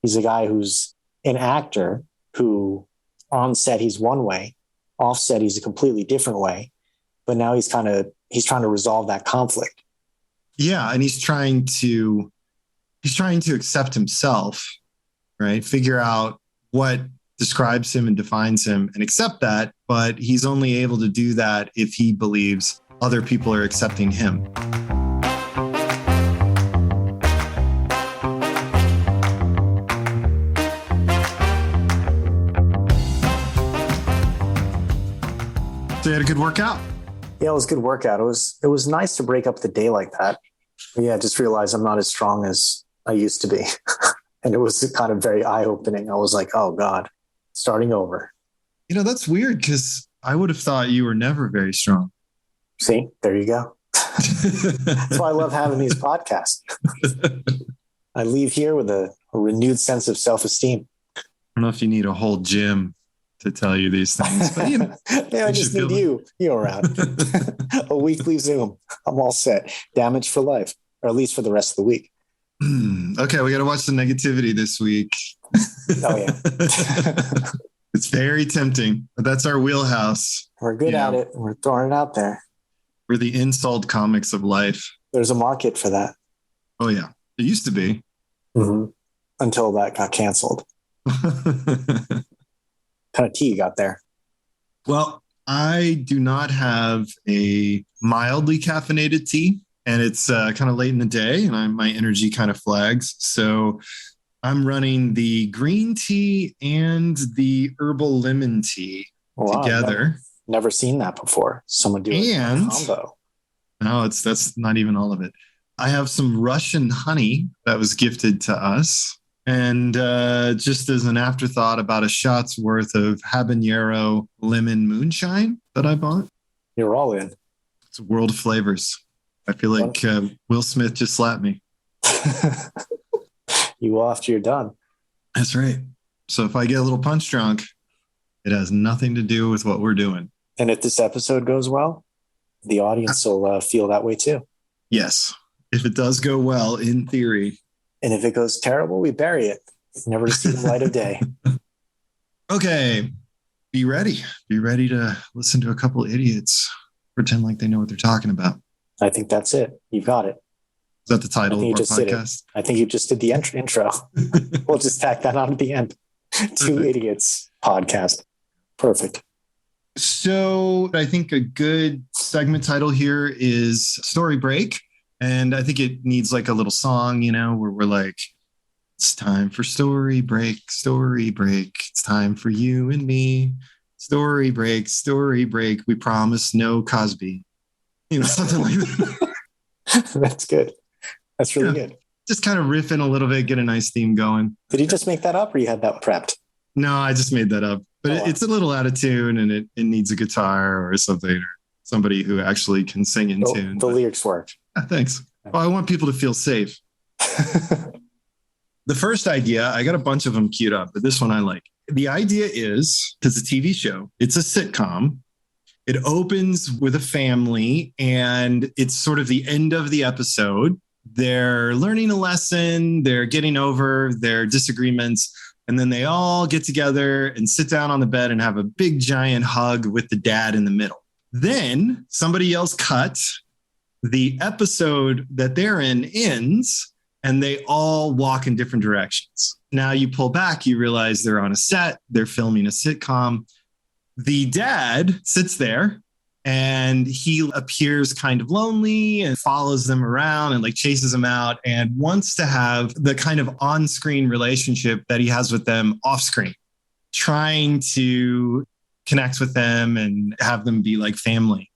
He's a guy who's an actor who on set he's one way, off set he's a completely different way. But now he's trying to resolve that conflict. Yeah, and he's trying to accept himself, right? Figure out what describes him and defines him and accept that, but he's only able to do that if he believes other people are accepting him. So you had a good workout? Yeah, it was a good workout. It was nice to break up the day like that. But yeah, I just realized I'm not as strong as I used to be. And it was kind of very eye-opening. I was like, oh God, starting over. That's weird because I would have thought you were never very strong. See, there you go. That's why I love having these podcasts. I leave here with a renewed sense of self-esteem. I don't know if you need a whole gym to tell you these things, but I just need you around. A weekly Zoom. I'm all set. Damage for life, or at least for the rest of the week. Okay, we got to watch the negativity this week. Oh yeah. It's very tempting, but that's our wheelhouse. We're good at it. We're throwing it out there. We're the insult comics of life. There's a market for that. Oh yeah, it used to be. Mm-hmm. Until that got canceled. Kind of tea you got there? Well, I do not have a mildly caffeinated tea, and it's kind of late in the day, and my energy kind of flags. So I'm running the green tea and the herbal lemon tea together. Never seen that before. Someone do a combo. No, that's not even all of it. I have some Russian honey that was gifted to us. And just as an afterthought, about a shot's worth of habanero lemon moonshine that I bought. You're all in. It's a world of flavors. I feel like Will Smith just slapped me. You will after you're done. That's right. So if I get a little punch drunk, it has nothing to do with what we're doing. And if this episode goes well, the audience will feel that way too. Yes. If it does go well, in theory. And if it goes terrible, we bury it, never to see the light of day. Okay. Be ready. Be ready to listen to a couple of idiots pretend like they know what they're talking about. I think that's it. You got it. Is that the title of our podcast? I think you just did the intro. We'll just tack that on at the end. Two Idiots podcast. Perfect. So I think a good segment title here is Story Break. And I think it needs like a little song, where we're like, it's time for story break, story break. It's time for you and me. Story break, story break. We promise no Cosby. Something like that. That's good. That's really good. Just kind of riff in a little bit, get a nice theme going. Did you just make that up or you had that prepped? No, I just made that up. But it's a little out of tune and it needs a guitar or something, or somebody who actually can sing in tune. The lyrics work. Thanks. Well, I want people to feel safe. The first idea, I got a bunch of them queued up, but this one I like. The idea is, it's a TV show, it's a sitcom. It opens with a family and it's sort of the end of the episode. They're learning a lesson, they're getting over their disagreements, and then they all get together and sit down on the bed and have a big giant hug with the dad in the middle. Then somebody else cuts. The episode that they're in ends and they all walk in different directions. Now you pull back, you realize they're on a set, they're filming a sitcom. The dad sits there and he appears kind of lonely and follows them around and like chases them out and wants to have the kind of on-screen relationship that he has with them off-screen, trying to connect with them and have them be like family.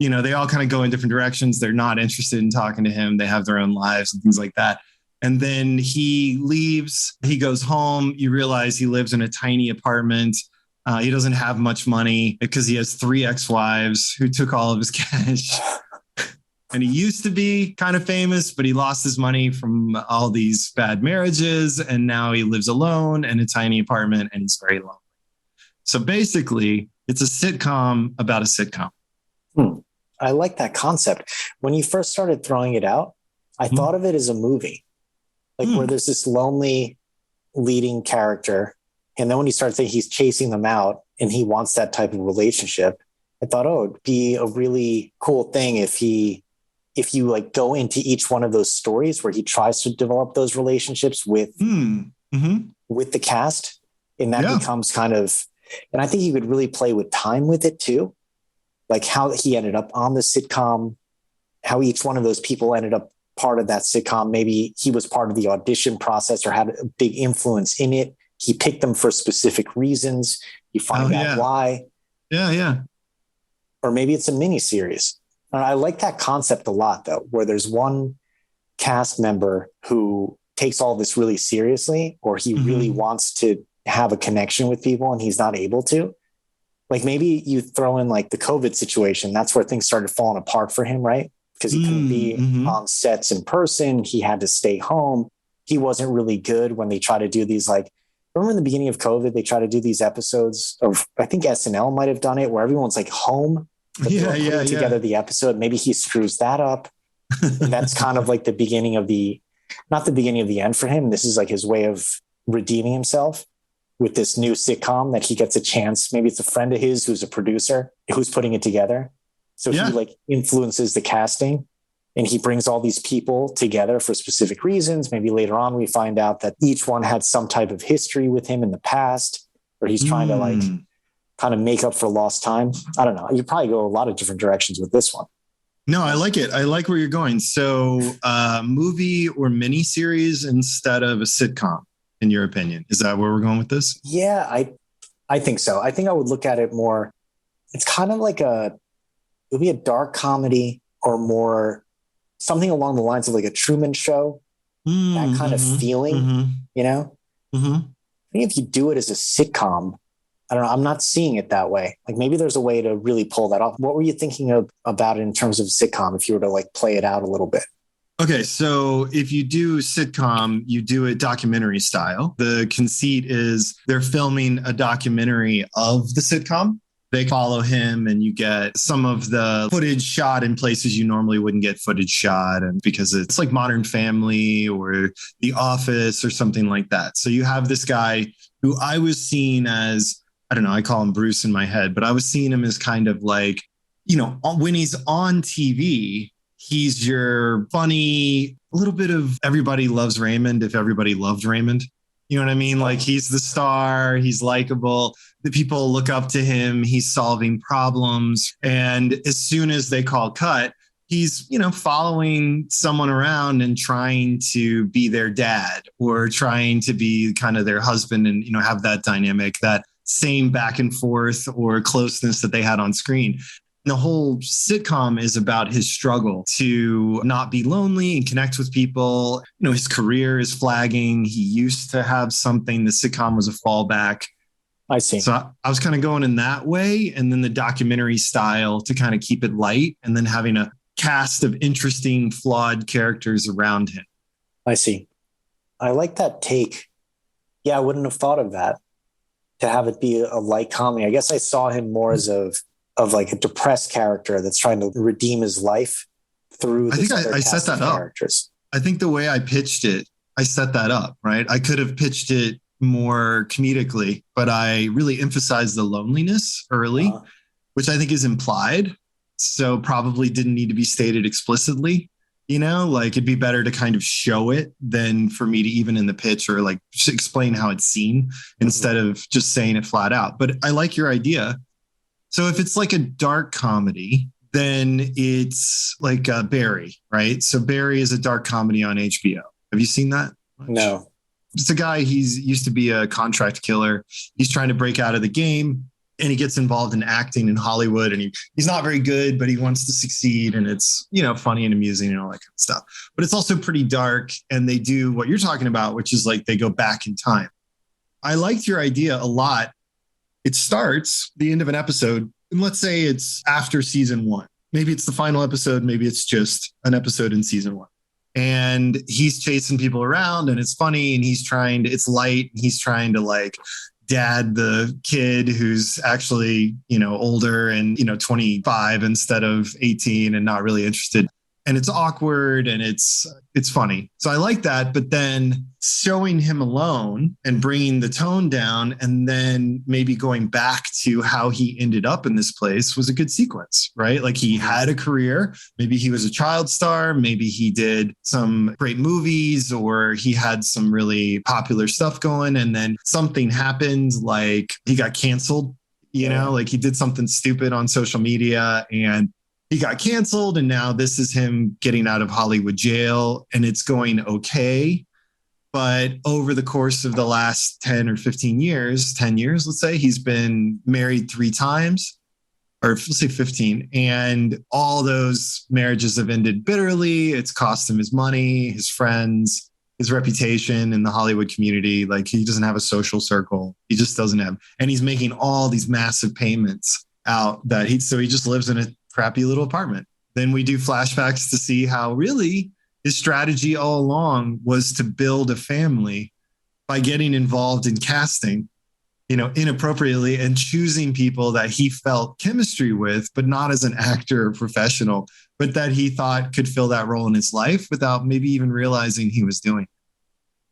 They all kind of go in different directions. They're not interested in talking to him. They have their own lives and things like that. And then he leaves, he goes home. You realize he lives in a tiny apartment. He doesn't have much money because he has 3 ex-wives who took all of his cash. And he used to be kind of famous, but he lost his money from all these bad marriages. And now he lives alone in a tiny apartment and he's very lonely. So basically, it's a sitcom about a sitcom. I like that concept. When you first started throwing it out, I thought of it as a movie, like where there's this lonely leading character. And then when you start saying he's chasing them out and he wants that type of relationship, I thought, oh, it'd be a really cool thing if you like go into each one of those stories where he tries to develop those relationships with with the cast, and that becomes kind of, and I think he could really play with time with it too, like how he ended up on the sitcom, how each one of those people ended up part of that sitcom. Maybe he was part of the audition process or had a big influence in it. He picked them for specific reasons. You find out why. Yeah. Or maybe it's a mini series. I like that concept a lot, though, where there's one cast member who takes all this really seriously, or he really wants to have a connection with people and he's not able to. Like maybe you throw in like the COVID situation. That's where things started falling apart for him, right? Because he couldn't be on sets in person. He had to stay home. He wasn't really good when they try to do these, like, remember in the beginning of COVID, they try to do these episodes of, I think SNL might have done it, where everyone's like home. But putting together the episode. Maybe he screws that up. And that's kind of like the beginning of not the beginning of the end for him. This is like his way of redeeming himself with this new sitcom that he gets a chance. Maybe it's a friend of his who's a producer who's putting it together. So he like influences the casting and he brings all these people together for specific reasons. Maybe later on we find out that each one had some type of history with him in the past, or he's trying to like kind of make up for lost time. I don't know. You probably go a lot of different directions with this one. No, I like it. I like where you're going. So movie or mini series instead of a sitcom, in your opinion. Is that where we're going with this? Yeah, I think so. I think I would look at it more. It's kind of like it'll be a dark comedy or more something along the lines of like a Truman Show, that kind of feeling, you know? I think if you do it as a sitcom, I don't know. I'm not seeing it that way. Like maybe there's a way to really pull that off. What were you thinking about it in terms of sitcom if you were to like play it out a little bit? Okay, so if you do sitcom, you do it documentary style. The conceit is they're filming a documentary of the sitcom. They follow him and you get some of the footage shot in places you normally wouldn't get footage shot, and because it's like Modern Family or The Office or something like that. So you have this guy who I was seeing as, I don't know, I call him Bruce in my head, but I was seeing him as kind of like, you know, when he's on TV, he's your funny, a little bit of Everybody Loves Raymond if everybody loved Raymond. You know what I mean? Like he's the star, he's likable, the people look up to him, he's solving problems. And as soon as they call cut, he's, you know, following someone around and trying to be their dad or trying to be kind of their husband and, you know, have that dynamic, that same back and forth or closeness that they had on screen. And the whole sitcom is about his struggle to not be lonely and connect with people. You know, his career is flagging. He used to have something. The sitcom was a fallback. I see. So I was kind of going in that way. And then the documentary style to kind of keep it light and then having a cast of interesting, flawed characters around him. I see. I like that take. Yeah, I wouldn't have thought of that, to have it be a light comedy. I guess I saw him more as of like a depressed character that's trying to redeem his life through. I think I set that up. I think the way I pitched it, I set that up, right? I could have pitched it more comedically, but I really emphasized the loneliness early, which I think is implied. So probably didn't need to be stated explicitly. You know, like it'd be better to kind of show it than for me to even in the pitch or like just explain how it's seen instead of just saying it flat out. But I like your idea. So if it's like a dark comedy, then it's like Barry, right? So Barry is a dark comedy on HBO. Have you seen that? No. It's a guy, he's used to be a contract killer. He's trying to break out of the game and he gets involved in acting in Hollywood and he's not very good, but he wants to succeed. And it's, you know, funny and amusing and all that kind of stuff. But it's also pretty dark. And they do what you're talking about, which is like they go back in time. I liked your idea a lot. It starts the end of an episode, and let's say it's after season 1. Maybe it's the final episode. Maybe it's just an episode in season 1. And he's chasing people around and it's funny and it's light. And he's trying to like dad the kid who's actually, you know, older and, you know, 25 instead of 18 and not really interested. and it's awkward and it's funny. So I like that. But then showing him alone and bringing the tone down and then maybe going back to how he ended up in this place was a good sequence, right? Like he had a career. Maybe he was a child star. Maybe he did some great movies or he had some really popular stuff going. And then something happened, like he got canceled, like he did something stupid on social media and he got canceled, and now this is him getting out of Hollywood jail, and it's going okay. But over the course of the last 10 or 15 years, 10 years, let's say, he's been married 3 times, or let's say 15. And all those marriages have ended bitterly. It's cost him his money, his friends, his reputation in the Hollywood community. Like he doesn't have a social circle. He just doesn't have, and he's making all these massive payments out that so he just lives in a crappy little apartment. Then we do flashbacks to see how really his strategy all along was to build a family by getting involved in casting, inappropriately and choosing people that he felt chemistry with, but not as an actor or professional, but that he thought could fill that role in his life without maybe even realizing he was doing.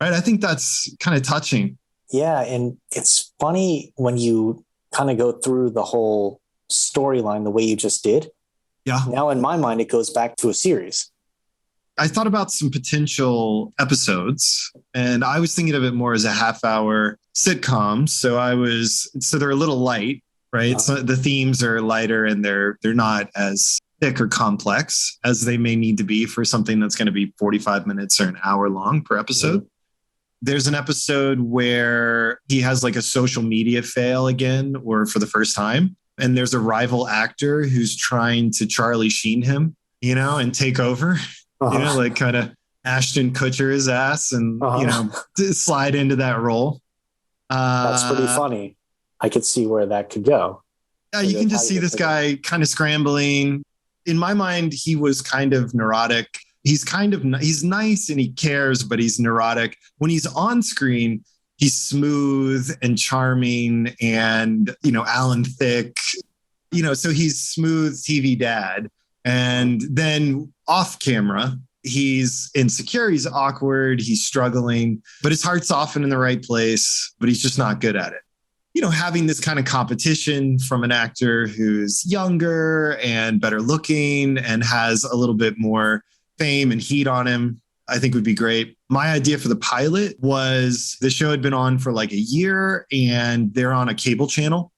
Right. I think that's kind of touching. Yeah. And it's funny when you kind of go through the whole storyline the way you just did. Yeah. Now in my mind, it goes back to a series. I thought about some potential episodes and I was thinking of it more as a half-hour sitcom. So they're a little light, right? So the themes are lighter and they're not as thick or complex as they may need to be for something that's going to be 45 minutes or an hour long per episode. Mm-hmm. There's an episode where he has like a social media fail again, or for the first time. And there's a rival actor who's trying to Charlie Sheen him, and take over, like kind of Ashton Kutcher his ass and, slide into that role. That's pretty funny. I could see where that could go. Yeah, you can just see this guy kind of scrambling. In my mind, he was kind of neurotic. He's nice and he cares, but he's neurotic. When he's on screen, he's smooth and charming and, Alan Thicke, so he's smooth TV dad. And then off camera, he's insecure, he's awkward, he's struggling, but his heart's often in the right place, but he's just not good at it. Having this kind of competition from an actor who's younger and better looking and has a little bit more fame and heat on him, I think would be great. My idea for the pilot was the show had been on for like a year and they're on a cable channel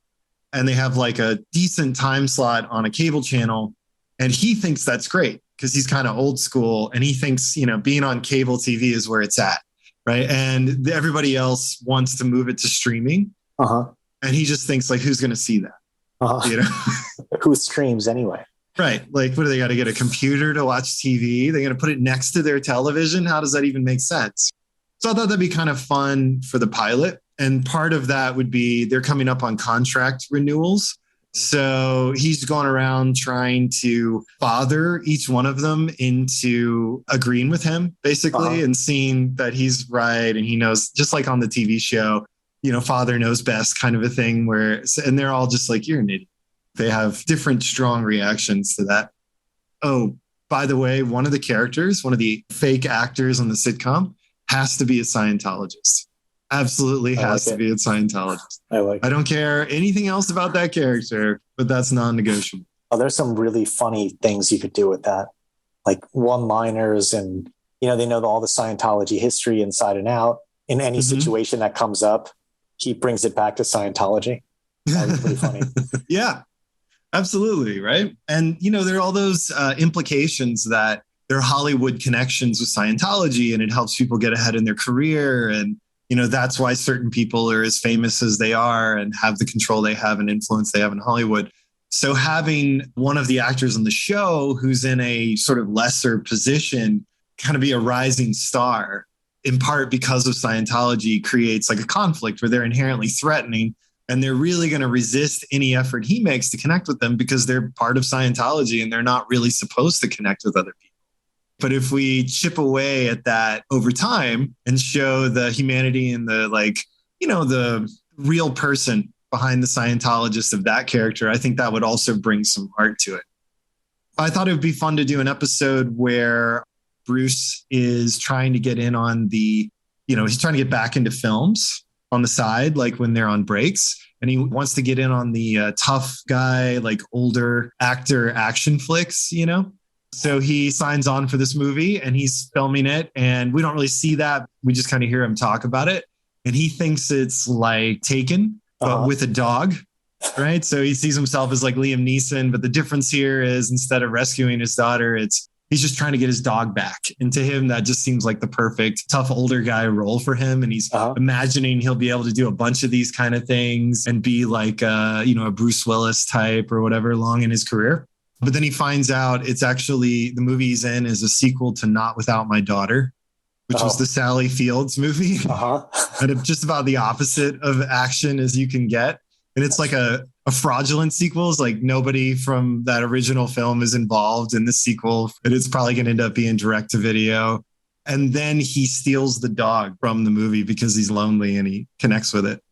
and they have like a decent time slot on a cable channel. And he thinks that's great because he's kind of old school and he thinks, being on cable TV is where it's at. Right. And everybody else wants to move it to streaming. And he just thinks like, who's going to see that? Who streams anyway? Right. Like, what do they got to get a computer to watch TV? They're going to put it next to their television. How does that even make sense? So I thought that'd be kind of fun for the pilot. And part of that would be they're coming up on contract renewals. So he's gone around trying to father each one of them into agreeing with him, basically, and seeing that he's right. And he knows, just like on the TV show, father knows best kind of a thing and they're all just like, you're an idiot. They have different strong reactions to that. Oh, by the way, one of the characters, one of the fake actors on the sitcom has to be a Scientologist. Absolutely has to be a Scientologist. I don't care anything else about that character, but that's non-negotiable. Oh, there's some really funny things you could do with that. Like one-liners and, they know all the Scientology history inside and out. In any situation that comes up, he brings it back to Scientology. That was pretty funny. Yeah. Absolutely. Right. And, there are all those implications that there are Hollywood connections with Scientology and it helps people get ahead in their career. And, that's why certain people are as famous as they are and have the control they have and influence they have in Hollywood. So having one of the actors on the show who's in a sort of lesser position kind of be a rising star, in part because of Scientology, creates like a conflict where they're inherently threatening. And they're really going to resist any effort he makes to connect with them because they're part of Scientology and they're not really supposed to connect with other people. But if we chip away at that over time and show the humanity and the the real person behind the Scientologist of that character, I think that would also bring some heart to it. I thought it would be fun to do an episode where Bruce is trying to get in on he's trying to get back into films on the side, like when they're on breaks. And he wants to get in on the tough guy, like older actor action flicks, So he signs on for this movie and he's filming it. And we don't really see that. We just kind of hear him talk about it. And he thinks it's like Taken, but with a dog. Right. So he sees himself as like Liam Neeson. But the difference here is instead of rescuing his daughter, he's just trying to get his dog back. And to him, that just seems like the perfect tough older guy role for him. And he's imagining he'll be able to do a bunch of these kind of things and be like, a Bruce Willis type or whatever along in his career. But then he finds out it's actually the movie he's in is a sequel to Not Without My Daughter, which was the Sally Fields movie. And just about the opposite of action as you can get. And it's like a fraudulent sequel. It's like nobody from that original film is involved in the sequel. And it's probably going to end up being direct to video. And then he steals the dog from the movie because he's lonely and he connects with it.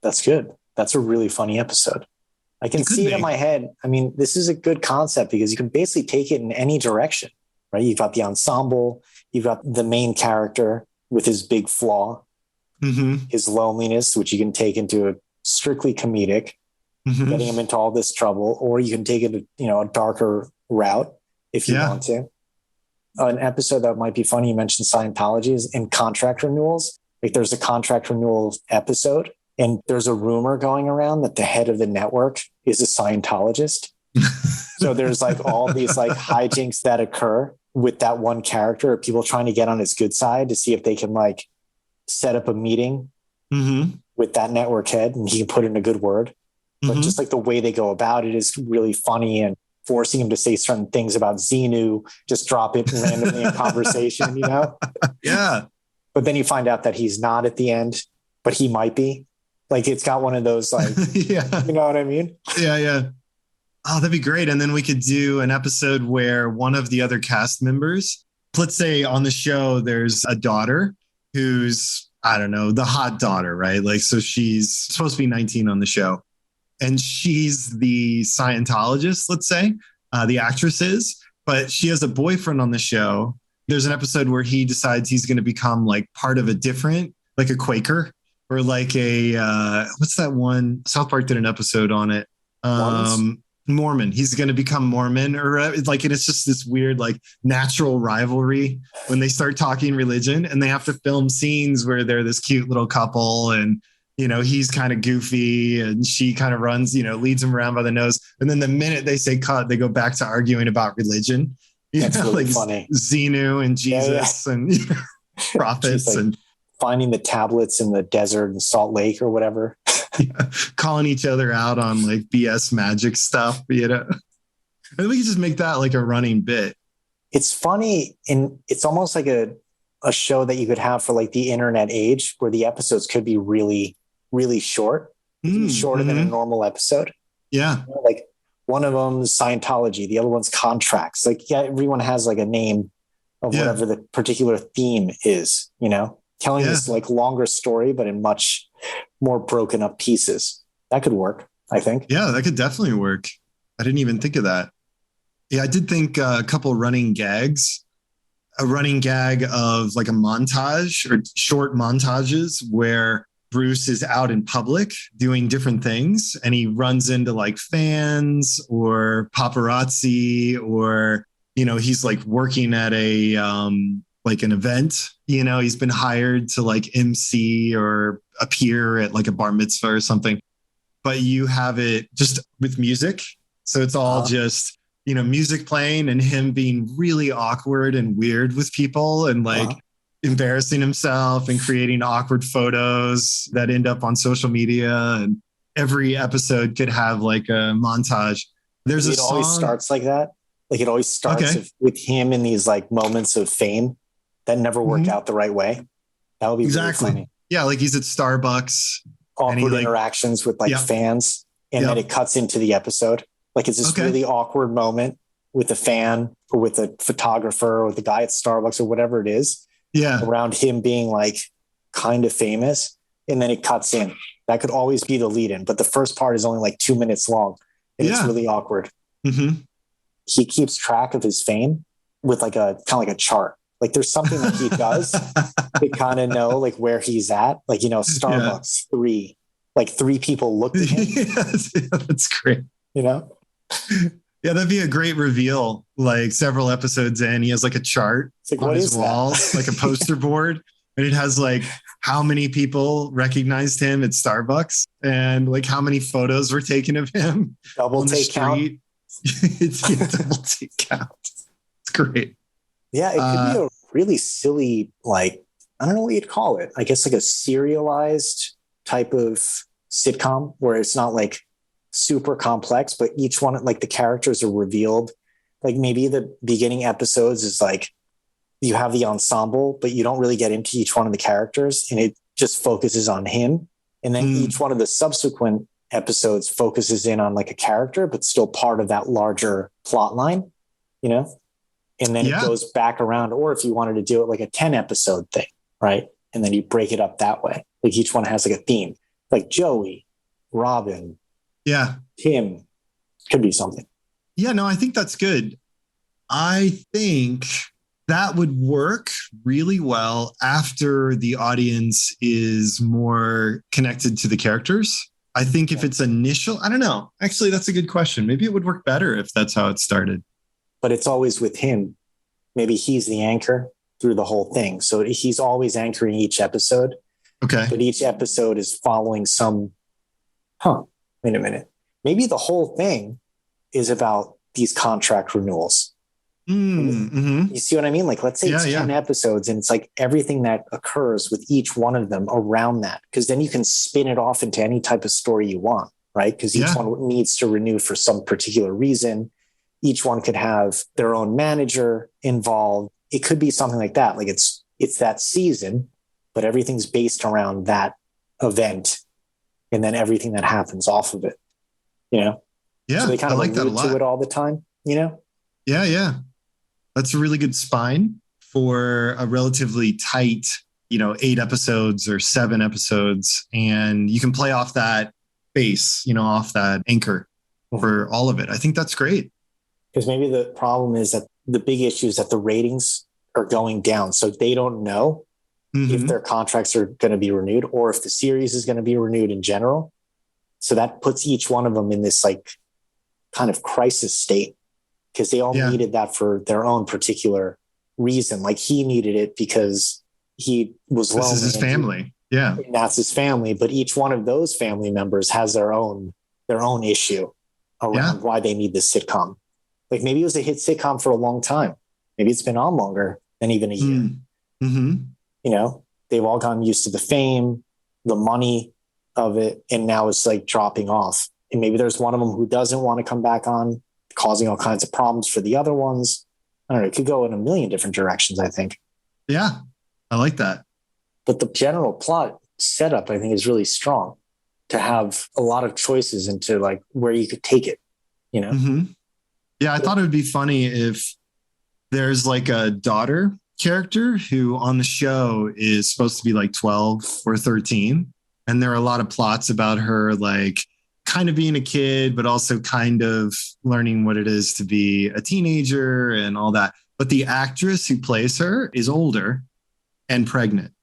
That's good. That's a really funny episode. I can see it in my head. I mean, this is a good concept because you can basically take it in any direction, right? You've got the ensemble, you've got the main character with his big flaw, his loneliness, which you can take into a strictly comedic, getting him into all this trouble, or you can take it, a darker route if you want to. An episode that might be funny, you mentioned Scientology, is in contract renewals. Like there's a contract renewal episode and there's a rumor going around that the head of the network is a Scientologist. So there's like all these like hijinks that occur with that one character, people trying to get on his good side to see if they can like set up a meeting with that network head and he can put in a good word. But just like the way they go about it is really funny, and forcing him to say certain things about Xenu, just drop it randomly in conversation, Yeah. But then you find out that he's not at the end, but he might be. Like it's got one of those like, you know what I mean? Yeah. Oh, that'd be great. And then we could do an episode where one of the other cast members, let's say on the show, there's a daughter who's, I don't know, the hot daughter, right? Like, so she's supposed to be 19 on the show and she's the Scientologist, let's say, the actress is, but she has a boyfriend on the show. There's an episode where he decides he's going to become like part of a different, like a Quaker or like a, what's that one? South Park did an episode on it. Mormon. He's going to become Mormon, or like, and it's just this weird, like natural rivalry when they start talking religion, and they have to film scenes where they're this cute little couple, and he's kind of goofy, and she kind of runs, leads him around by the nose, and then the minute they say cut, they go back to arguing about religion. That's really like funny. Xenu and Jesus and prophets like and finding the tablets in the desert in Salt Lake or whatever. Calling each other out on like BS magic stuff, and we can just make that like a running bit. It's funny, and it's almost like a show that you could have for like the internet age, where the episodes could be really, really short, shorter than a normal episode. Yeah, like one of them is Scientology, the other one's contracts. Like everyone has like a name of whatever the particular theme is. Telling this like longer story, but in much more broken up pieces. That could work, I think. Yeah, that could definitely work. I didn't even think of that. Yeah, I did think a couple running gags, a running gag of like a montage or short montages where Bruce is out in public doing different things and he runs into like fans or paparazzi, or, he's like working at a, like an event, he's been hired to like MC or appear at like a bar mitzvah or something, but you have it just with music. So it's all just, music playing and him being really awkward and weird with people and like embarrassing himself and creating awkward photos that end up on social media. And every episode could have like a montage. There's a song. It always starts like that. Like it always starts with him in these like moments of fame that never work out the right way. That would be exactly really funny. Yeah, like he's at Starbucks. Awkward interactions with like fans, and then it cuts into the episode. Like it's this really awkward moment with a fan or with a photographer or the guy at Starbucks or whatever it is. Yeah, around him being like kind of famous, and then it cuts in. That could always be the lead-in, but the first part is only like 2 minutes long, and it's really awkward. he keeps track of his fame with like a kind of like a chart. Like there's something that he does to kind of know like where he's at. Like, Starbucks, three people looked at him. Yes, that's great. Yeah, that'd be a great reveal. Like several episodes in, he has like a chart like, on his wall, like a poster board. And it has like how many people recognized him at Starbucks and like how many photos were taken of him double on the take street. It's a double take count. It's great. Yeah, it could be a really silly, like, I don't know what you'd call it. I guess like a serialized type of sitcom where it's not like super complex, but each one, like the characters are revealed. Like maybe the beginning episodes is like you have the ensemble, but you don't really get into each one of the characters and it just focuses on him. And then each one of the subsequent episodes focuses in on like a character, but still part of that larger plot line, And then it goes back around. Or if you wanted to do it like a 10 episode thing, right? And then you break it up that way. Like each one has like a theme, like Joey, Robin, Tim, could be something. Yeah, no, I think that's good. I think that would work really well after the audience is more connected to the characters. I think if it's initial, I don't know. Actually, that's a good question. Maybe it would work better if that's how it started. But it's always with him. Maybe he's the anchor through the whole thing. So he's always anchoring each episode. Okay. But each episode is following wait a minute. Maybe the whole thing is about these contract renewals. You see what I mean? Like, let's say it's 10 episodes and it's like everything that occurs with each one of them around that. Because then you can spin it off into any type of story you want, right? Because each one needs to renew for some particular reason. Each one could have their own manager involved. It could be something like that. Like it's that season, but everything's based around that event and then everything that happens off of it, Yeah. So they kind of like allude to it all the time, Yeah. That's a really good spine for a relatively tight, 8 episodes or 7 episodes. And you can play off that base, off that anchor for all of it. I think that's great. Because maybe the problem is that the big issue is that the ratings are going down. So they don't know if their contracts are going to be renewed or if the series is going to be renewed in general. So that puts each one of them in this like kind of crisis state because they all needed that for their own particular reason. Like he needed it because he was lonely. This is his family. And that's his family. But each one of those family members has their own issue around why they need this sitcom. Like maybe it was a hit sitcom for a long time. Maybe it's been on longer than even a year. They've all gotten used to the fame, the money of it, and now it's like dropping off. And maybe there's one of them who doesn't want to come back on, causing all kinds of problems for the other ones. I don't know. It could go in a million different directions, I think. Yeah, I like that. But the general plot setup, I think, is really strong to have a lot of choices into like where you could take it, Yeah, I thought it would be funny if there's like a daughter character who on the show is supposed to be like 12 or 13. And there are a lot of plots about her, like kind of being a kid, but also kind of learning what it is to be a teenager and all that. But the actress who plays her is older and pregnant,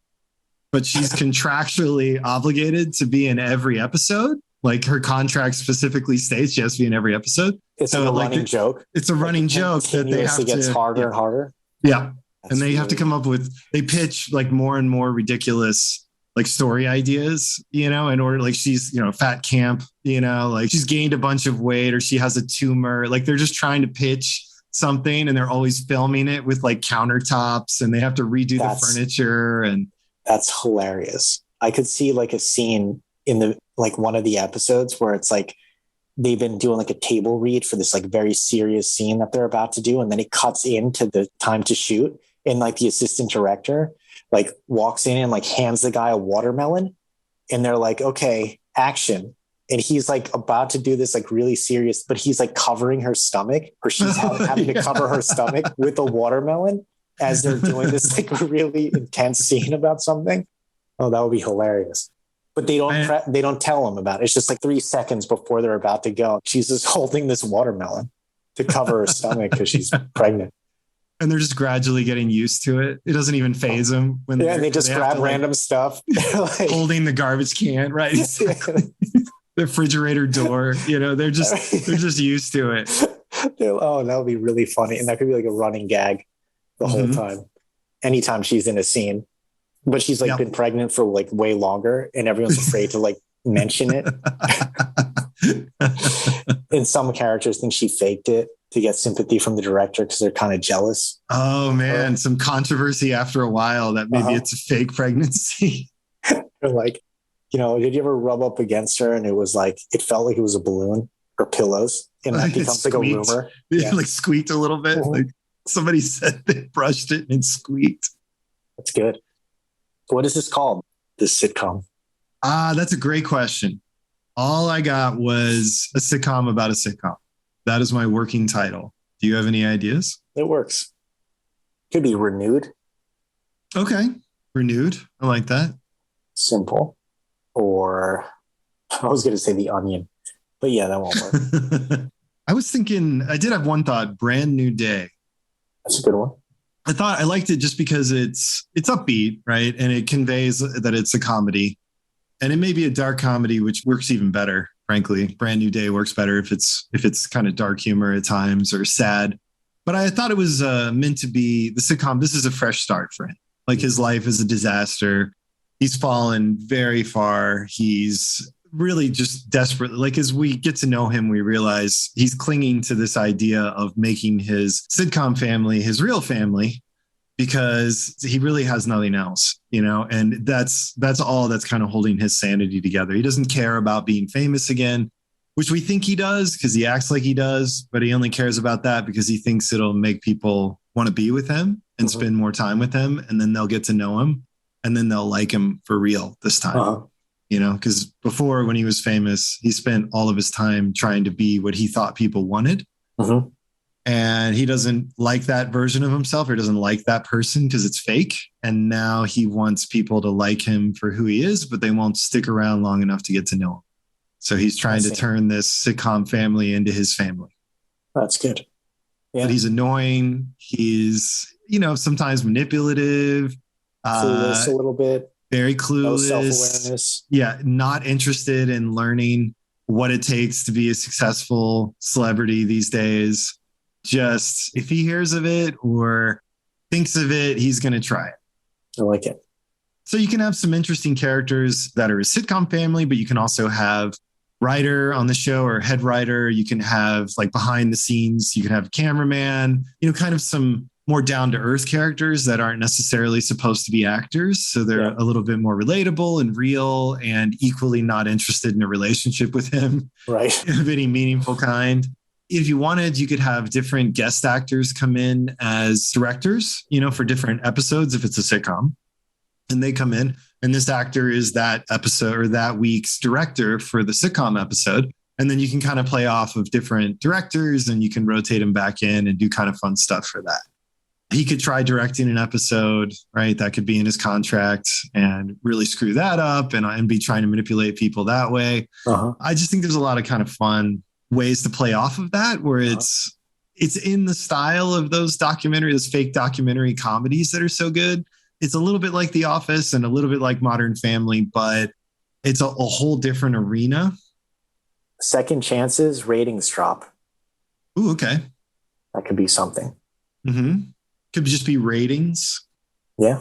but she's contractually obligated to be in every episode. Like her contract specifically states she has to be in every episode. It's a running joke. It's a running joke that they have to. Gets harder and harder. Yeah. That's and they have to come up with, they pitch like more and more ridiculous like story ideas, in order, like she's, fat camp, like she's gained a bunch of weight or she has a tumor. Like they're just trying to pitch something and they're always filming it with like countertops and they have to redo the furniture. And that's hilarious. I could see like a scene in one of the episodes where it's like, they've been doing like a table read for this like very serious scene that they're about to do. And then it cuts into the time to shoot. And like the assistant director like walks in and like hands the guy a watermelon and they're like, okay, action. And he's like about to do this like really serious, but he's like covering her stomach or she's having to cover her stomach with a watermelon as they're doing this like really intense scene about something. Oh, that would be hilarious. But they don't tell them about it. It's just like 3 seconds before they're about to go. She's just holding this watermelon to cover her stomach because she's pregnant. And they're just gradually getting used to it. It doesn't even phase them when and they just grab random stuff, like, holding the garbage can, right? The refrigerator door, they're just used to it. Oh, that would be really funny. And that could be like a running gag the whole time. Anytime she's in a scene, but she's like been pregnant for like way longer and everyone's afraid to like mention it. And some characters think she faked it to get sympathy from the director because they're kind of jealous. Oh man, some controversy after a while that maybe it's a fake pregnancy. They're like, did you ever rub up against her and it was like, it felt like it was a balloon or pillows and that becomes like a rumor. Yeah. Like squeaked a little bit. Like somebody said they brushed it and it squeaked. That's good. What is this called? This sitcom? That's a great question. All I got was a sitcom about a sitcom. That is my working title. Do you have any ideas? It works. Could be Renewed. Okay. Renewed. I like that. Simple. Or I was going to say The Onion, but yeah, that won't work. I was thinking, I did have one thought, Brand New Day. That's a good one. I liked it just because it's upbeat, right? And it conveys that it's a comedy. And it may be a dark comedy, which works even better. Frankly, Brand New Day works better if it's kind of dark humor at times or sad. But I thought it was meant to be the sitcom. This is a fresh start for him. Like his life is a disaster. He's fallen very far. He's really just desperate. Like as we get to know him, we realize he's clinging to this idea of making his sitcom family his real family because he really has nothing else, and that's all that's kind of holding his sanity together. He doesn't care about being famous again, which we think he does because he acts like he does, but he only cares about that because he thinks it'll make people want to be with him and spend more time with him. And then they'll get to know him and then they'll like him for real this time, because before when he was famous, he spent all of his time trying to be what he thought people wanted. And he doesn't like that version of himself or doesn't like that person because it's fake. And now he wants people to like him for who he is, but they won't stick around long enough to get to know him. So he's trying to turn this sitcom family into his family. That's good. Yeah. But he's annoying. He's, sometimes manipulative. Clueless a little bit. Very clueless. No self-awareness. Yeah. Not interested in learning what it takes to be a successful celebrity these days. Just if he hears of it or thinks of it, he's going to try it. I like it. So you can have some interesting characters that are a sitcom family, but you can also have writer on the show or head writer. You can have like behind the scenes, you can have cameraman, kind of some more down to earth characters that aren't necessarily supposed to be actors. So they're a little bit more relatable and real and equally not interested in a relationship with him. Right. Of any meaningful kind. If you wanted, you could have different guest actors come in as directors, for different episodes if it's a sitcom. And they come in and this actor is that episode or that week's director for the sitcom episode. And then you can kind of play off of different directors and you can rotate him back in and do kind of fun stuff for that. He could try directing an episode, right? That could be in his contract and really screw that up and be trying to manipulate people that way. I just think there's a lot of kind of fun ways to play off of that where it's in the style of those fake documentary comedies that are so good. It's a little bit like The Office and a little bit like Modern Family, but it's a whole different arena. Second chances, ratings drop. Ooh, okay. That could be something. Could just be ratings. Yeah.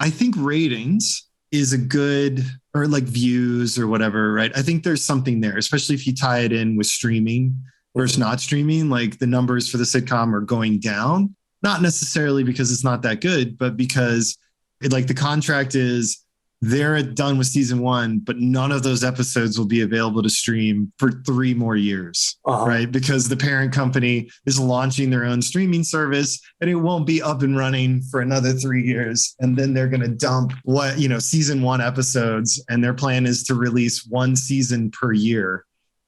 I think ratings is a good, or like views or whatever, right? I think there's something there, especially if you tie it in with streaming versus not streaming. Like the numbers for the sitcom are going down, not necessarily because it's not that good, but because the contract is they're done with season 1, but none of those episodes will be available to stream for 3 more years, right? Because the parent company is launching their own streaming service and it won't be up and running for another 3 years. And then they're going to dump season 1 episodes. And their plan is to release 1 season per year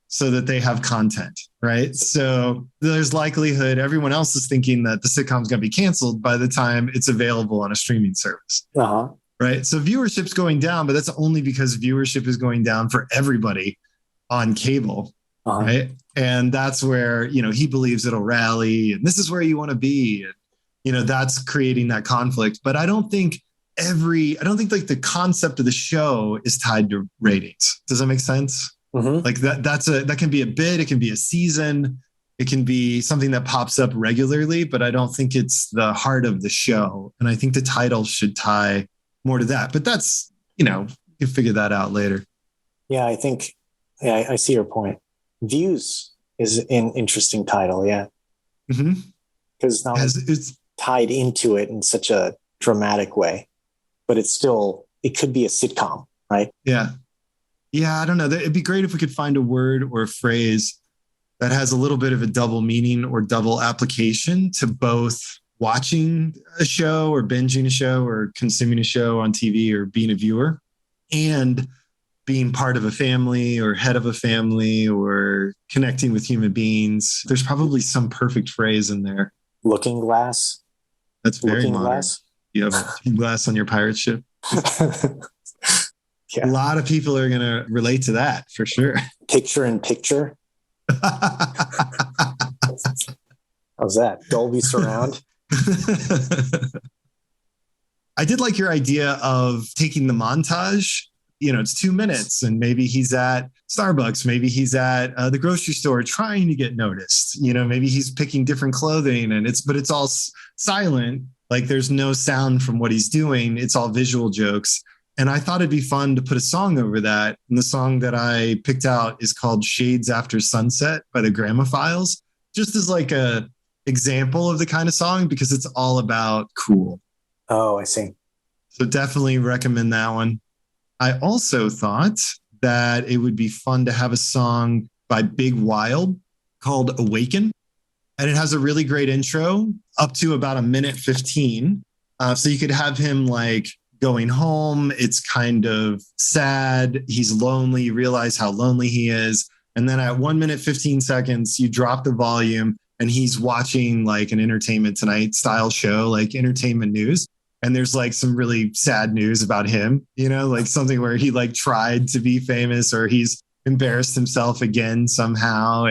so that they have content, right? So there's likelihood everyone else is thinking that the sitcom's going to be canceled by the time it's available on a streaming service. Right. So viewership's going down, but that's only because viewership is going down for everybody on cable. right? And that's where, he believes it'll rally and this is where you want to be. And, that's creating that conflict. But I don't think like the concept of the show is tied to ratings. Does that make sense? Mm-hmm. Like that can be a bit, it can be a season, it can be something that pops up regularly, but I don't think it's the heart of the show. And I think the title should tie more to that. But that's, you figure that out later. Yeah, I think, I see your point. Views is an interesting title. Yeah. Because now it's tied into it in such a dramatic way, but it could be a sitcom, right? Yeah. Yeah. I don't know. It'd be great if we could find a word or a phrase that has a little bit of a double meaning or double application to both watching a show or binging a show or consuming a show on TV or being a viewer and being part of a family or head of a family or connecting with human beings. There's probably some perfect phrase in there. Looking glass. That's very Looking modern. glass. You have a looking glass on your pirate ship. Yeah. A lot of people are going to relate to that for sure. Picture in picture. How's that? Dolby surround. I did like your idea of taking the montage. It's 2 minutes and maybe he's at Starbucks. Maybe he's at the grocery store trying to get noticed. Maybe he's picking different clothing but it's all silent. Like there's no sound from what he's doing. It's all visual jokes. And I thought it'd be fun to put a song over that. And the song that I picked out is called Shades After Sunset by the Gramophiles, just as like a example of the kind of song, because it's all about cool. Oh, I see. So definitely recommend that one. I also thought that it would be fun to have a song by Big Wild called Awaken. And it has a really great intro up to about 1:15. So you could have him like going home. It's kind of sad. He's lonely. You realize how lonely he is. And then at 1:15, you drop the volume and he's watching like an Entertainment Tonight style show, like entertainment news. And there's like some really sad news about him, like something where he like tried to be famous or he's embarrassed himself again somehow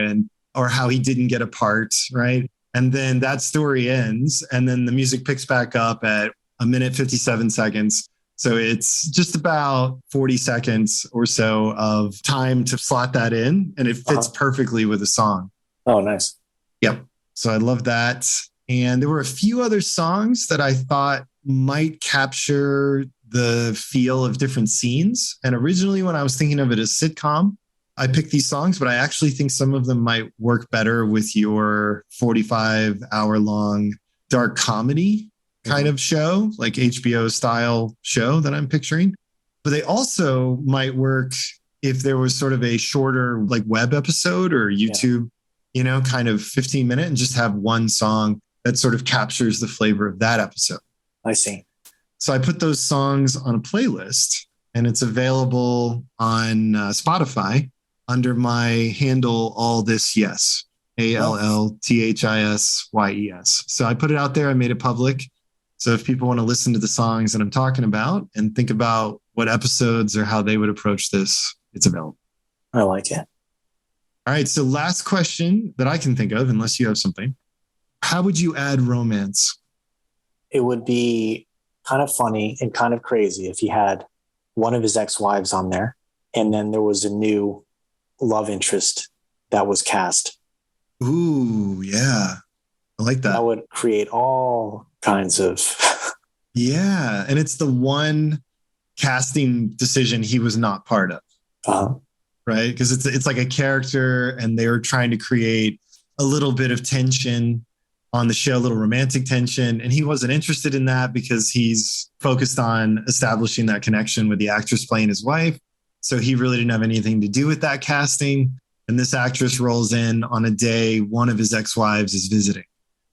or how he didn't get a part. Right. And then that story ends and then the music picks back up at 1:57. So it's just about 40 seconds or so of time to slot that in. And it fits perfectly with the song. Oh, nice. Yep. So I love that. And there were a few other songs that I thought might capture the feel of different scenes. And originally, when I was thinking of it as sitcom, I picked these songs, but I actually think some of them might work better with your 45-hour-long dark comedy kind of show, like HBO style show that I'm picturing. But they also might work if there was sort of a shorter like web episode or YouTube, kind of 15-minute and just have one song that sort of captures the flavor of that episode. I see. So I put those songs on a playlist and it's available on Spotify under my handle, All This Yes, ALLTHISYES. So I put it out there. I made it public. So if people want to listen to the songs that I'm talking about and think about what episodes or how they would approach this, it's available. I like it. All right. So last question that I can think of, unless you have something. How would you add romance? It would be kind of funny and kind of crazy if he had one of his ex-wives on there and then there was a new love interest that was cast. Ooh, yeah. I like that. That would create all kinds of... Yeah. And it's the one casting decision he was not part of. Right? Because it's like a character and they were trying to create a little bit of tension on the show, a little romantic tension. And he wasn't interested in that because he's focused on establishing that connection with the actress playing his wife. So he really didn't have anything to do with that casting. And this actress rolls in on a day one of his ex-wives is visiting.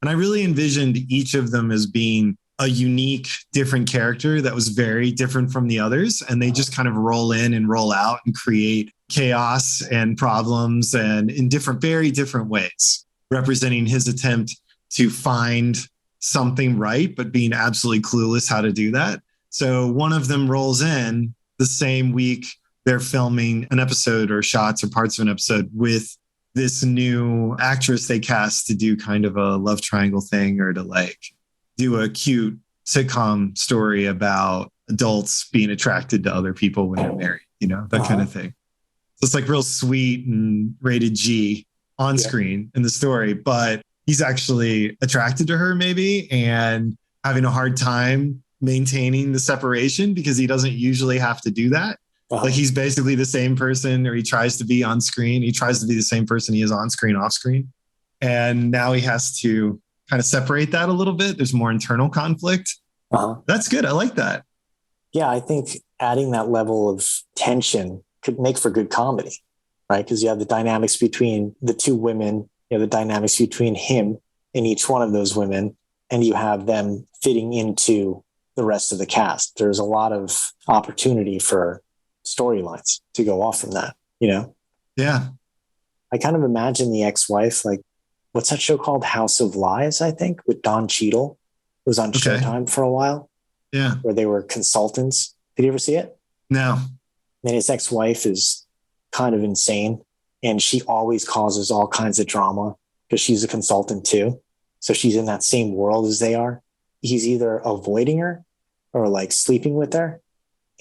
And I really envisioned each of them as being a unique, different character that was very different from the others. And they just kind of roll in and roll out and create chaos and problems and in very different ways, representing his attempt to find something right, but being absolutely clueless how to do that. So one of them rolls in the same week they're filming an episode or shots or parts of an episode with this new actress they cast to do kind of a love triangle thing or to like do a cute sitcom story about adults being attracted to other people when they're married, that kind of thing. So it's like real sweet and rated G on screen in the story, but he's actually attracted to her maybe and having a hard time maintaining the separation because he doesn't usually have to do that. Like he's basically the same person, or he tries to be on screen. He tries to be the same person he is on screen, off screen. And now he has to kind of separate that a little bit. There's more internal conflict. That's good. I like that. Yeah, I think adding that level of tension could make for good comedy, right? Because you have the dynamics between the two women, you have the dynamics between him and each one of those women, and you have them fitting into the rest of the cast. There's a lot of opportunity for storylines to go off from that, Yeah. I kind of imagine the ex-wife, like, what's that show called? House of Lies, I think, with Don Cheadle. It was on Showtime for a while. Yeah. Where they were consultants. Did you ever see it? No. And his ex-wife is kind of insane, and she always causes all kinds of drama because she's a consultant too. So she's in that same world as they are. He's either avoiding her or like sleeping with her,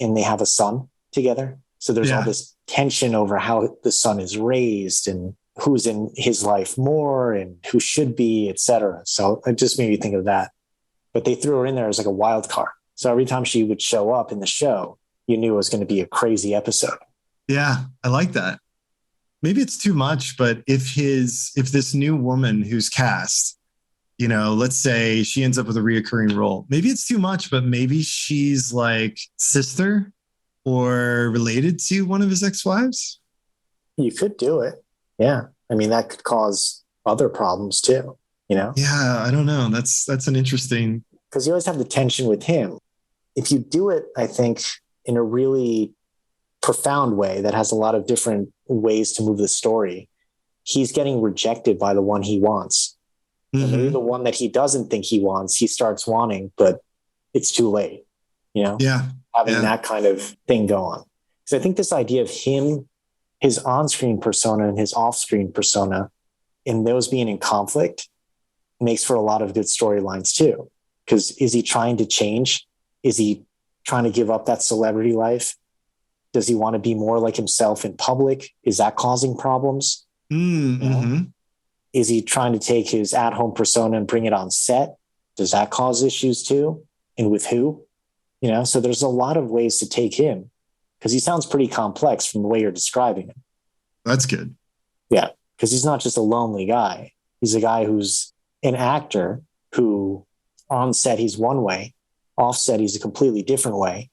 and they have a son together. So there's all this tension over how the son is raised and who's in his life more and who should be, etc. So it just made me think of that. But they threw her in there as like a wild card. So every time she would show up in the show, you knew it was going to be a crazy episode. Yeah, I like that. Maybe it's too much, but if this new woman who's cast, let's say she ends up with a reoccurring role, maybe it's too much, but maybe she's like sister or related to one of his ex-wives. You could do it. Yeah. I mean, that could cause other problems too, Yeah, I don't know. That's an interesting. Because you always have the tension with him. If you do it, I think, in a really profound way that has a lot of different ways to move the story, he's getting rejected by the one he wants. And maybe the one that he doesn't think he wants, he starts wanting, but it's too late, having that kind of thing go on. So I think this idea of him, his on-screen persona and his off-screen persona, and those being in conflict makes for a lot of good storylines too. Because is he trying to change? Is he trying to give up that celebrity life? Does he want to be more like himself in public? Is that causing problems? Is he trying to take his at-home persona and bring it on set? Does that cause issues too? And with who? So there's a lot of ways to take him because he sounds pretty complex from the way you're describing him. That's good. Yeah, because he's not just a lonely guy. He's a guy who's an actor who on set he's one way, off set he's a completely different way.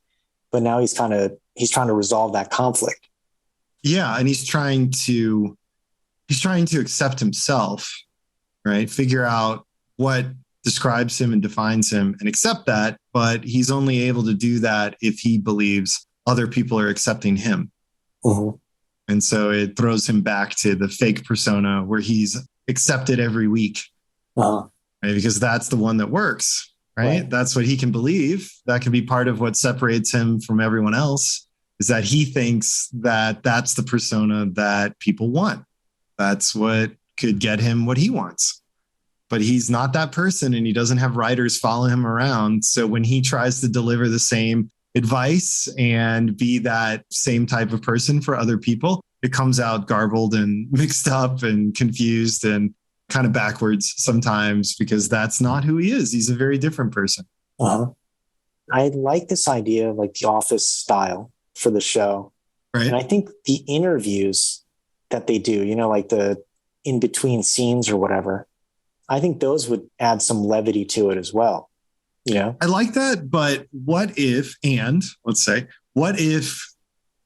But now he's trying to resolve that conflict. Yeah, and he's trying to accept himself, right? Figure out what describes him and defines him and accept that. But he's only able to do that if he believes other people are accepting him. And so it throws him back to the fake persona where he's accepted every week, right? Because that's the one that works, right? That's what he can believe. That can be part of what separates him from everyone else, is that he thinks that that's the persona that people want. That's what could get him what he wants. But he's not that person, and he doesn't have writers follow him around. So when he tries to deliver the same advice and be that same type of person for other people, it comes out garbled and mixed up and confused and kind of backwards sometimes, because that's not who he is. He's a very different person. I like this idea of like the Office style for the show. Right. And I think the interviews that they do, like the in between scenes or whatever, I think those would add some levity to it as well. I like that. But what if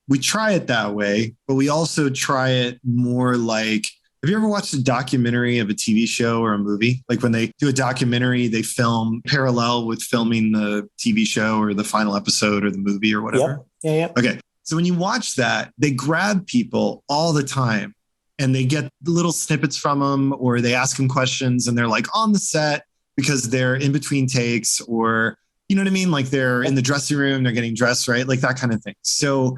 we try it that way, but we also try it more like, have you ever watched a documentary of a TV show or a movie? Like when they do a documentary, they film parallel with filming the TV show or the final episode or the movie or whatever. Yep. Okay. So when you watch that, they grab people all the time and they get little snippets from them, or they ask them questions and they're like on the set because they're in between takes, or, you know what I mean? Like they're in the dressing room, they're getting dressed, right? Like that kind of thing. So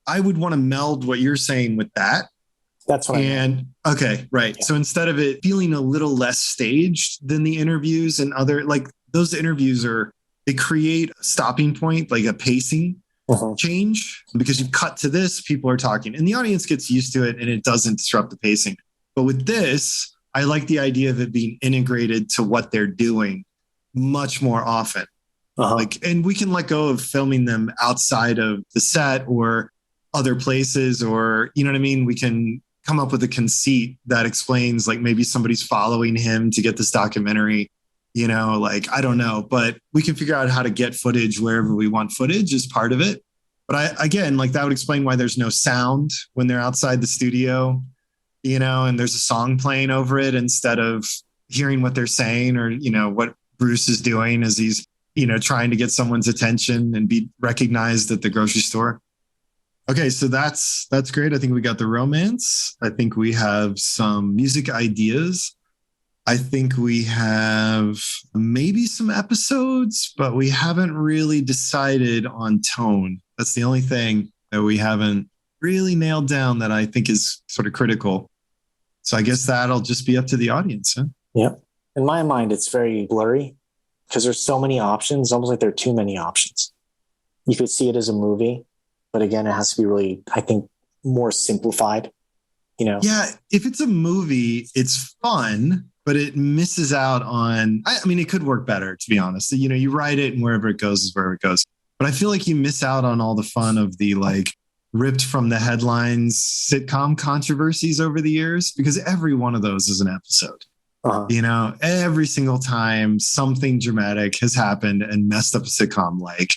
I would want to meld what you're saying with that. That's what I meant. And okay, right. Yeah. So instead of it feeling a little less staged than the interviews and other, like those interviews they create a stopping point, like a pacing change, because you cut to this, people are talking and the audience gets used to it and it doesn't disrupt the pacing. But with this, I like the idea of it being integrated to what they're doing much more often. Like, and we can let go of filming them outside of the set or other places, or, you know what I mean? We can come up with a conceit that explains, like, maybe somebody's following him to get this documentary, you know, like, I don't know, but we can figure out how to get footage wherever we want footage as part of it. But again, like that would explain why there's no sound when they're outside the studio, you know, and there's a song playing over it instead of hearing what they're saying, or, you know, what Bruce is doing as he's, you know, trying to get someone's attention and be recognized at the grocery store. Okay, so that's great. I think we got the romance. I think we have some music ideas. I think we have maybe some episodes, but we haven't really decided on tone. That's the only thing that we haven't really nailed down that I think is sort of critical. So I guess that'll just be up to the audience. Huh? Yeah. In my mind, it's very blurry because there's so many options, almost like there are too many options. You could see it as a movie, but again, it has to be really, I think, more simplified, you know? Yeah. If it's a movie, it's fun, but it misses out on, I mean, it could work better, to be honest. You know, you write it and wherever it goes is wherever it goes. But I feel like you miss out on all the fun of the like ripped from the headlines sitcom controversies over the years, because every one of those is an episode. You know, every single time something dramatic has happened and messed up a sitcom, like,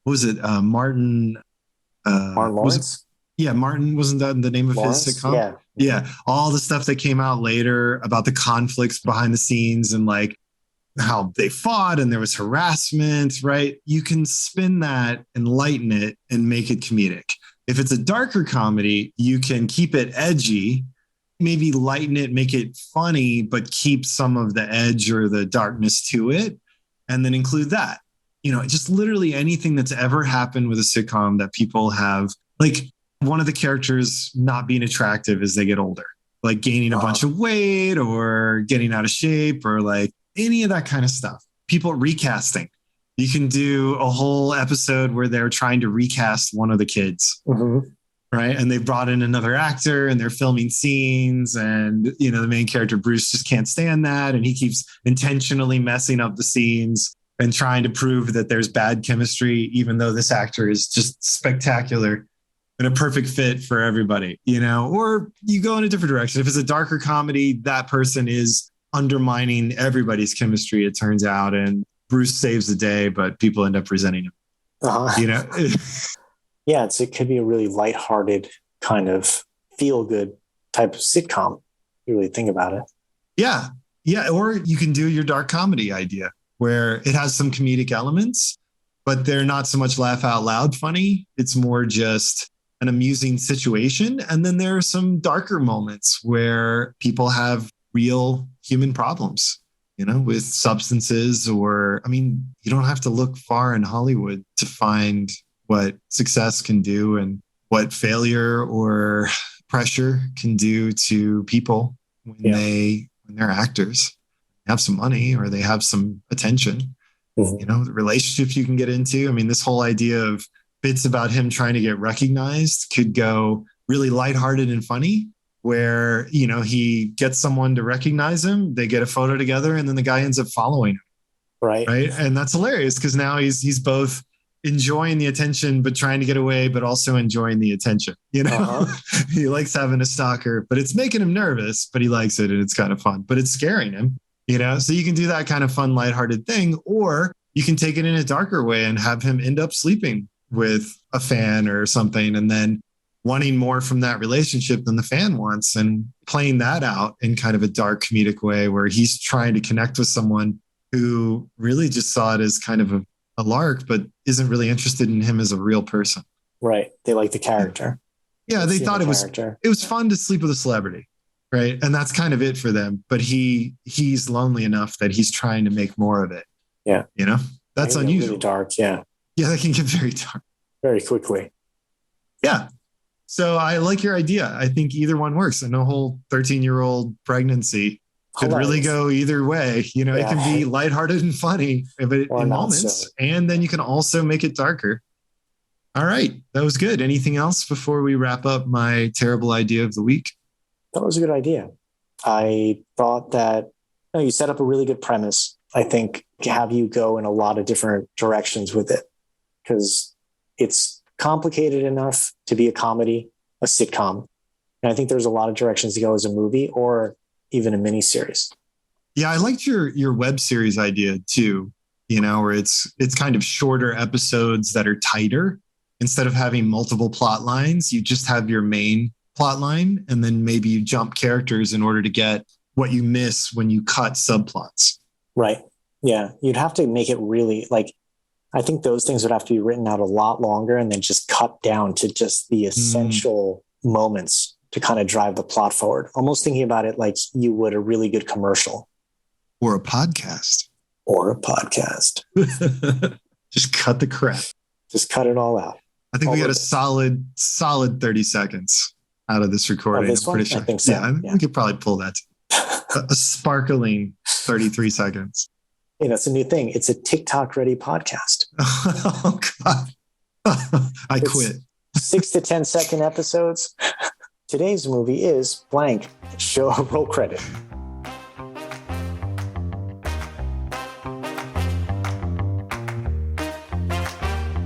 what was it? Martin Lawrence? Martin, wasn't that the name of Lawrence? his sitcom? Yeah. Yeah. All the stuff that came out later about the conflicts behind the scenes and like how they fought and there was harassment, right? You can spin that and lighten it and make it comedic. If it's a darker comedy, you can keep it edgy, maybe lighten it, make it funny, but keep some of the edge or the darkness to it, and then include that. You know, just literally anything that's ever happened with a sitcom that people have, like one of the characters not being attractive as they get older, like gaining a bunch of weight or getting out of shape or like any of that kind of stuff. People recasting. You can do a whole episode where they're trying to recast one of the kids. Right. And they've brought in another actor and they're filming scenes. And, you know, the main character, Bruce, just can't stand that. And he keeps intentionally messing up the scenes and trying to prove that there's bad chemistry, even though this actor is just spectacular and a perfect fit for everybody, you know, or you go in a different direction. If it's a darker comedy, that person is undermining everybody's chemistry, it turns out. And Bruce saves the day, but people end up resenting him, you know? Yeah, it could be a really lighthearted kind of feel-good type of sitcom. You really think about it. Yeah. Yeah. Or you can do your dark comedy idea where it has some comedic elements, but they're not so much laugh out loud funny. It's more just an amusing situation. And then there are some darker moments where people have real human problems, you know, with substances or, I mean, you don't have to look far in Hollywood to find what success can do and what failure or pressure can do to people when they're actors, have some money or they have some attention, you know, the relationships you can get into. I mean, this whole idea of bits about him trying to get recognized could go really lighthearted and funny, where, you know, he gets someone to recognize him, they get a photo together, and then the guy ends up following him. Right. And that's hilarious because now he's both enjoying the attention, but trying to get away, but also enjoying the attention. You know, he likes having a stalker, but it's making him nervous, but he likes it and it's kind of fun, but it's scaring him, you know? So you can do that kind of fun, lighthearted thing, or you can take it in a darker way and have him end up sleeping with a fan or something, and then wanting more from that relationship than the fan wants, and playing that out in kind of a dark comedic way where he's trying to connect with someone who really just saw it as kind of a lark, but isn't really interested in him as a real person. Right. They like the character. Yeah. They thought it was fun to sleep with a celebrity. Right. And that's kind of it for them. But he's lonely enough that he's trying to make more of it. Yeah. You know, that's unusual. Really dark. Yeah. Yeah. That can get very dark. Very quickly. Yeah. So I like your idea. I think either one works. And a whole 13-year-old pregnancy could really go either way. You know, it can be lighthearted and funny in moments, and then you can also make it darker. All right. That was good. Anything else before we wrap up my terrible idea of the week? That was a good idea. I thought that you set up a really good premise. I think have you go in a lot of different directions with it, because it's complicated enough to be a comedy, a sitcom. And I think there's a lot of directions to go as a movie or even a miniseries. Yeah, I liked your web series idea too, you know, where it's kind of shorter episodes that are tighter. Instead of having multiple plot lines, you just have your main plot line, and then maybe you jump characters in order to get what you miss when you cut subplots. Right. Yeah. You'd have to make it really I think those things would have to be written out a lot longer and then just cut down to just the essential moments to kind of drive the plot forward. Almost thinking about it like you would a really good commercial. Or a podcast. Just cut the crap. Just cut it all out. I think we got a solid 30 seconds out of this recording. This one? Sure. I think so. Yeah, we could probably pull that. A sparkling 33 seconds. Hey, that's a new thing. It's a TikTok ready podcast. Oh, God. I quit. 6 to 10 second episodes. Today's movie is blank. Show a roll credit.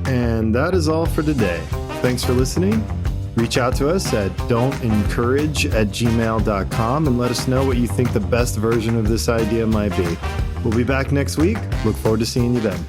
And that is all for today. Thanks for listening. Reach out to us at don'tencourage@gmail.com and let us know what you think the best version of this idea might be. We'll be back next week. Look forward to seeing you then.